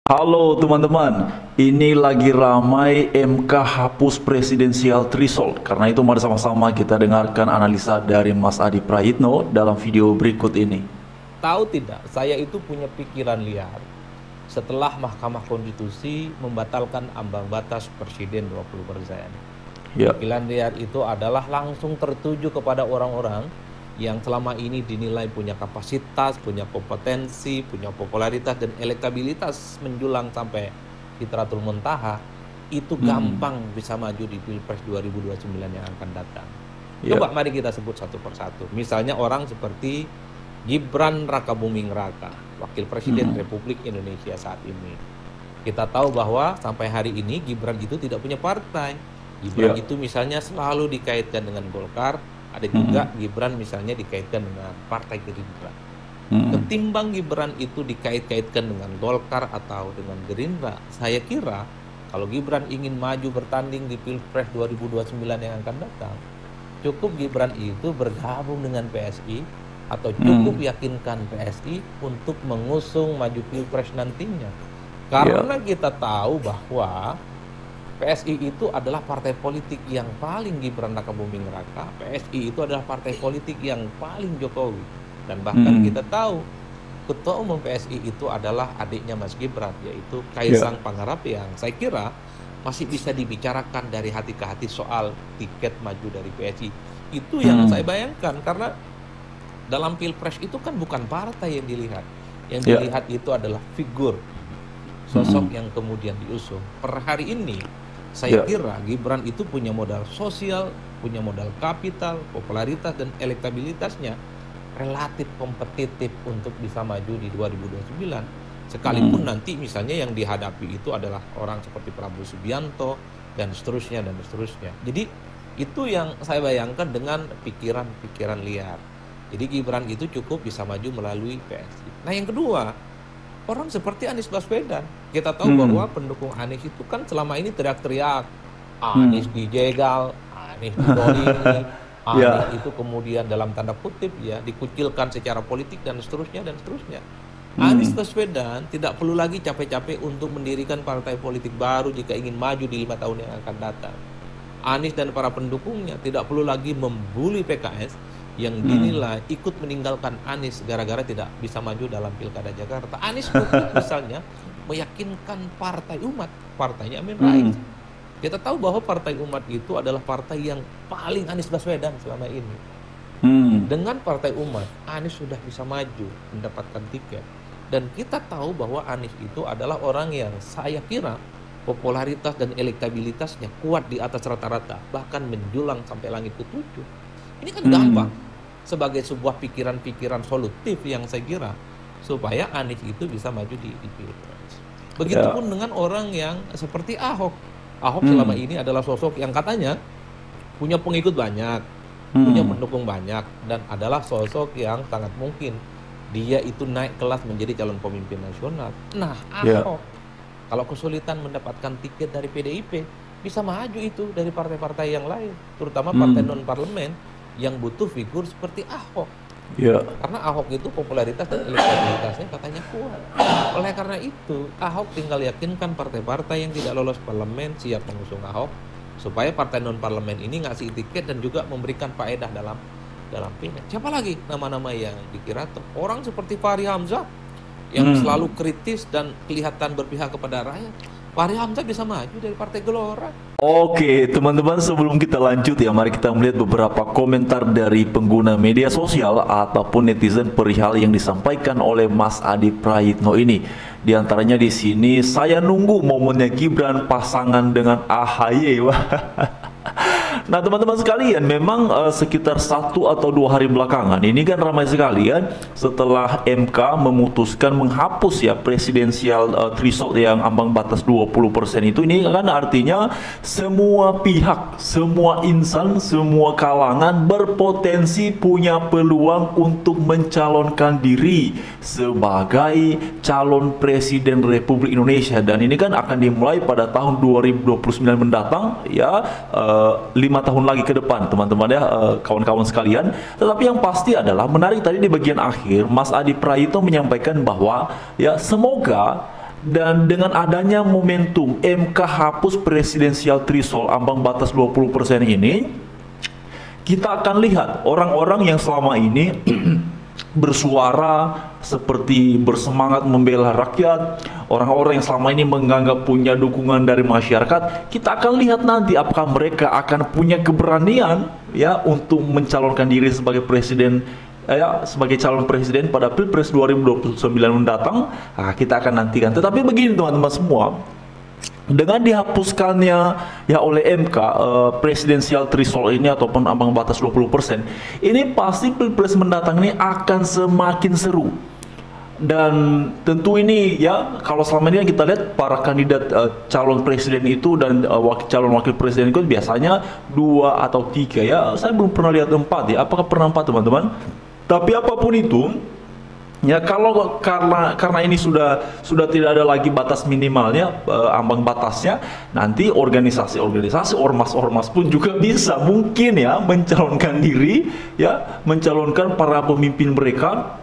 Halo teman-teman, ini lagi ramai MK hapus presidensial threshold. Karena itu mari sama-sama kita dengarkan analisa dari Mas Adi Prayitno dalam video berikut ini. Tahu tidak, saya itu punya pikiran liar setelah Mahkamah Konstitusi membatalkan ambang batas presiden 20%. Ya, Pikiran liar itu adalah langsung tertuju kepada orang-orang yang selama ini dinilai punya kapasitas, punya kompetensi, punya popularitas dan elektabilitas menjulang sampai Fitratul Muntaha, itu gampang bisa maju di Pilpres 2029 yang akan datang. ya. Coba mari kita sebut satu persatu. Misalnya orang seperti Gibran Rakabuming Raka, Wakil Presiden Republik Indonesia saat ini. Kita tahu bahwa sampai hari ini Gibran itu tidak punya partai. Gibran Ya. itu misalnya selalu dikaitkan dengan Golkar, ada juga Gibran misalnya dikaitkan dengan Partai Gerindra. Ketimbang Gibran itu dikait-kaitkan dengan Golkar atau dengan Gerindra, saya kira kalau Gibran ingin maju bertanding di Pilpres 2029 yang akan datang, cukup Gibran itu bergabung dengan PSI atau cukup yakinkan PSI untuk mengusung maju Pilpres nantinya. Karena kita tahu bahwa PSI itu adalah partai politik yang paling Gibran Rakabuming Raka. PSI itu adalah partai politik yang paling Jokowi. Dan bahkan kita tahu ketua umum PSI itu adalah adiknya Mas Gibran, yaitu Kaisang Pangarap, yang saya kira masih bisa dibicarakan dari hati ke hati soal tiket maju dari PSI. Itu yang saya bayangkan, karena dalam Pilpres itu kan bukan partai yang dilihat. Yang dilihat itu adalah figur, sosok yang kemudian diusung. Per hari ini saya kira Gibran itu punya modal sosial, punya modal kapital, popularitas dan elektabilitasnya relatif kompetitif untuk bisa maju di 2029. Sekalipun nanti misalnya yang dihadapi itu adalah orang seperti Prabowo Subianto dan seterusnya dan seterusnya. Jadi itu yang saya bayangkan dengan pikiran-pikiran liar. Jadi Gibran itu cukup bisa maju melalui PSI. Nah yang kedua, orang seperti Anies Baswedan. Kita tahu bahwa pendukung Anies itu kan selama ini teriak-teriak, Anies dijegal, Anies didolimi, Anies itu kemudian dalam tanda kutip ya dikucilkan secara politik dan seterusnya dan seterusnya. Anies Baswedan tidak perlu lagi capek-capek untuk mendirikan partai politik baru jika ingin maju di 5 tahun yang akan datang. Anies dan para pendukungnya tidak perlu lagi membuli PKS yang dinilai ikut meninggalkan Anies gara-gara tidak bisa maju dalam Pilkada Jakarta. Anies misalnya meyakinkan Partai Umat, partainya Amin Rais. Kita tahu bahwa Partai Umat itu adalah partai yang paling Anies Baswedan selama ini. Dengan Partai Umat, Anies sudah bisa maju mendapatkan tiket. Dan kita tahu bahwa Anies itu adalah orang yang saya kira popularitas dan elektabilitasnya kuat di atas rata-rata, bahkan menjulang sampai langit ketujuh. Ini kan gampang sebagai sebuah pikiran-pikiran solutif yang saya kira supaya Anies itu bisa maju di Pilpres. Begitupun dengan orang yang seperti Ahok. Ahok selama ini adalah sosok yang katanya punya pengikut banyak, punya pendukung banyak, dan adalah sosok yang sangat mungkin dia itu naik kelas menjadi calon pemimpin nasional. Nah, Ahok kalau kesulitan mendapatkan tiket dari PDIP, bisa maju itu dari partai-partai yang lain, terutama partai non-parlemen yang butuh figur seperti Ahok. Karena Ahok itu popularitas dan elektabilitasnya katanya kuat. Oleh karena itu, Ahok tinggal yakinkan partai-partai yang tidak lolos parlemen siap mengusung Ahok, supaya partai non-parlemen ini ngasih tiket dan juga memberikan faedah dalam pilek. Siapa lagi nama-nama yang dikira? Orang seperti Fahri Hamzah yang selalu kritis dan kelihatan berpihak kepada rakyat. Fahri Hamzah bisa maju dari Partai Gelora. Oke, teman-teman, sebelum kita lanjut ya, mari kita melihat beberapa komentar dari pengguna media sosial ataupun netizen perihal yang disampaikan oleh Mas Adi Prayitno ini. Di antaranya di sini, saya nunggu momennya Gibran pasangan dengan AHY. Nah teman-teman sekalian, memang sekitar 1 atau 2 hari belakangan ini kan ramai sekali ya, setelah MK memutuskan menghapus ya presidensial threshold yang ambang batas 20% itu. Ini kan artinya semua pihak, semua insan, semua kalangan berpotensi punya peluang untuk mencalonkan diri sebagai calon presiden Republik Indonesia. Dan ini kan akan dimulai pada tahun 2029 mendatang ya, 5 tahun lagi ke depan teman-teman ya, kawan-kawan sekalian. Tetapi yang pasti adalah menarik tadi di bagian akhir Mas Adi Prayitno menyampaikan bahwa ya semoga Dan dengan adanya momentum MK hapus presidensial threshold ambang batas 20% ini, kita akan lihat orang-orang yang selama ini bersuara seperti bersemangat membela rakyat, orang-orang yang selama ini menganggap punya dukungan dari masyarakat, kita akan lihat nanti apakah mereka akan punya keberanian ya untuk mencalonkan diri sebagai presiden, ya, sebagai calon presiden pada Pilpres 2029 mendatang. Nah, kita akan nantikan. Tetapi begini teman-teman semua, dengan dihapuskannya ya oleh MK presidensial threshold ini ataupun ambang batas 20%, ini pasti Pilpres mendatang ini akan semakin seru. Dan tentu ini ya, kalau selama ini kita lihat para kandidat calon presiden itu dan calon wakil presiden itu biasanya 2 atau 3 ya. Saya belum pernah lihat 4 ya. Apakah pernah 4 teman-teman? Tapi apapun itu, ya kalau karena ini sudah tidak ada lagi batas minimalnya, ambang batasnya, nanti organisasi-organisasi, ormas-ormas pun juga bisa mungkin ya mencalonkan diri, ya mencalonkan para pemimpin mereka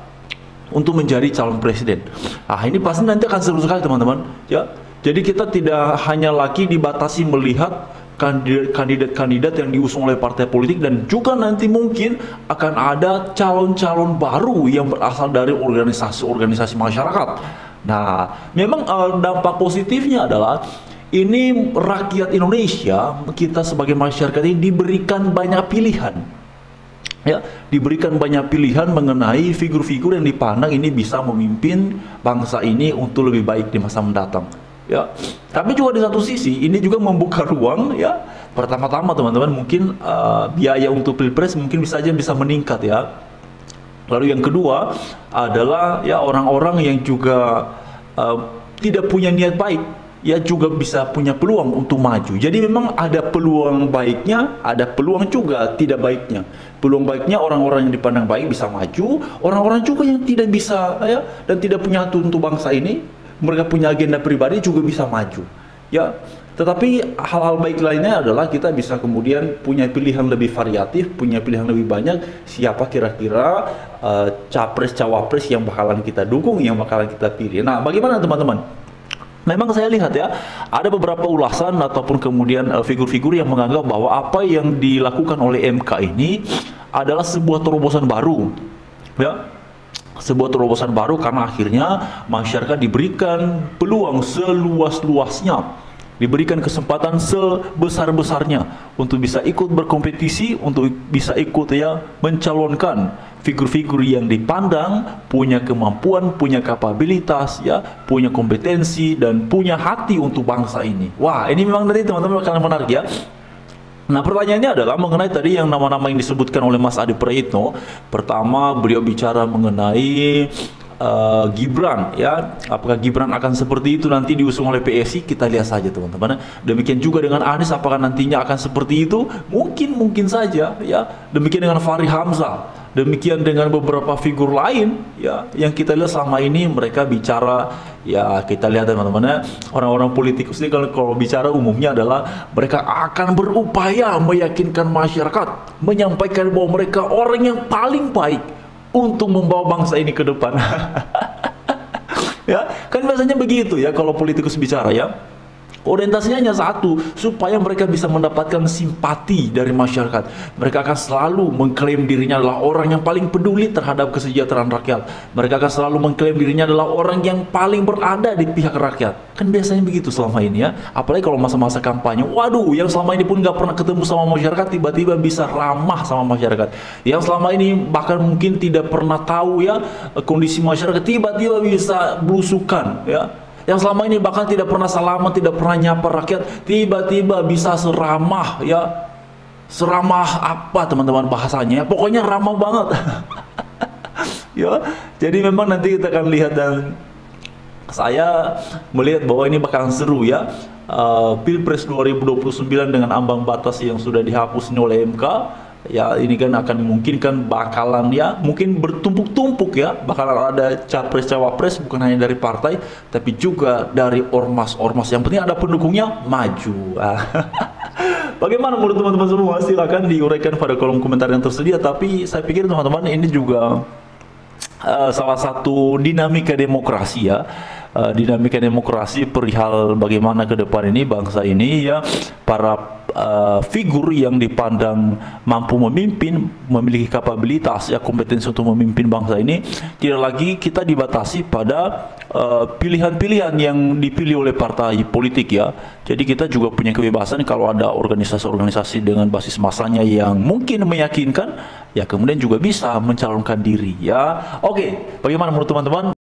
untuk menjadi calon presiden. Ah, ini pasti nanti akan seru sekali teman-teman. Ya, jadi kita tidak hanya lagi dibatasi melihat kandidat-kandidat yang diusung oleh partai politik, dan juga nanti mungkin akan ada calon-calon baru yang berasal dari organisasi-organisasi masyarakat. Nah, memang dampak positifnya adalah ini rakyat Indonesia, kita sebagai masyarakat ini diberikan banyak pilihan. Ya, diberikan banyak pilihan mengenai figur-figur yang dipandang ini bisa memimpin bangsa ini untuk lebih baik di masa mendatang. Ya, tapi juga di satu sisi ini juga membuka ruang ya. Pertama-tama teman-teman mungkin biaya untuk Pilpres mungkin bisa meningkat ya. Lalu yang kedua adalah ya orang-orang yang juga tidak punya niat baik ya juga bisa punya peluang untuk maju. Jadi memang ada peluang baiknya, ada peluang juga tidak baiknya. Peluang baiknya orang-orang yang dipandang baik bisa maju, orang-orang juga yang tidak bisa ya dan tidak punya hati untuk bangsa ini, mereka punya agenda pribadi juga bisa maju ya. Tetapi hal-hal baik lainnya adalah kita bisa kemudian punya pilihan lebih variatif, punya pilihan lebih banyak siapa kira-kira capres-cawapres yang bakalan kita dukung, yang bakalan kita pilih. Nah, bagaimana teman-teman? Memang saya lihat ya, ada beberapa ulasan ataupun kemudian figur-figur yang menganggap bahwa apa yang dilakukan oleh MK ini adalah sebuah terobosan baru ya. Sebuah terobosan baru karena akhirnya masyarakat diberikan peluang seluas-luasnya, diberikan kesempatan sebesar-besarnya untuk bisa ikut berkompetisi, untuk bisa ikut ya mencalonkan figur-figur yang dipandang punya kemampuan, punya kapabilitas ya, punya kompetensi dan punya hati untuk bangsa ini. Wah, ini memang nanti teman-teman akan menarik ya. Nah, pertanyaannya adalah mengenai tadi yang nama-nama yang disebutkan oleh Mas Adi Praitno. Pertama, beliau bicara mengenai Gibran ya. Apakah Gibran akan seperti itu nanti diusung oleh PSI? Kita lihat saja teman-teman. Demikian juga dengan Anies, apakah nantinya akan seperti itu? Mungkin saja ya. Demikian dengan Fahri Hamzah. Demikian dengan beberapa figur lain ya yang kita lihat selama ini mereka bicara ya, kita lihat teman-teman ya, orang-orang politikus ini kalau bicara umumnya adalah mereka akan berupaya meyakinkan masyarakat, menyampaikan bahwa mereka orang yang paling baik untuk membawa bangsa ini ke depan. Ya, kan biasanya begitu ya kalau politikus bicara ya. Orientasinya hanya satu, supaya mereka bisa mendapatkan simpati dari masyarakat. Mereka akan selalu mengklaim dirinya adalah orang yang paling peduli terhadap kesejahteraan rakyat. Mereka akan selalu mengklaim dirinya adalah orang yang paling berada di pihak rakyat. Kan biasanya begitu selama ini ya. Apalagi kalau masa-masa kampanye. Waduh, yang selama ini pun gak pernah ketemu sama masyarakat, tiba-tiba bisa ramah sama masyarakat. Yang selama ini bahkan mungkin tidak pernah tahu ya kondisi masyarakat, tiba-tiba bisa belusukan ya. Yang selama ini bahkan tidak pernah salaman, tidak pernah nyapa rakyat, tiba-tiba bisa seramah ya. Seramah apa teman-teman bahasanya? Pokoknya ramah banget. Ya, jadi memang nanti kita akan lihat, dan saya melihat bahwa ini bakalan seru ya. Pilpres 2029 dengan ambang batas yang sudah dihapus ini oleh MK. Ya, ini kan akan memungkinkan bakalan ya mungkin bertumpuk-tumpuk ya, bakalan ada capres-cawapres bukan hanya dari partai tapi juga dari ormas-ormas, yang penting ada pendukungnya maju. Bagaimana menurut teman-teman semua? Silakan diuraikan pada kolom komentar yang tersedia. Tapi saya pikir teman-teman ini juga salah satu dinamika demokrasi ya. dinamika demokrasi perihal bagaimana ke depan ini bangsa ini ya, para figur yang dipandang mampu memimpin, memiliki kapabilitas ya, kompetensi untuk memimpin bangsa ini, tidak lagi kita dibatasi pada pilihan-pilihan yang dipilih oleh partai politik ya. Jadi kita juga punya kebebasan kalau ada organisasi-organisasi dengan basis masanya yang mungkin meyakinkan, ya kemudian juga bisa mencalonkan diri ya. Oke, bagaimana menurut teman-teman?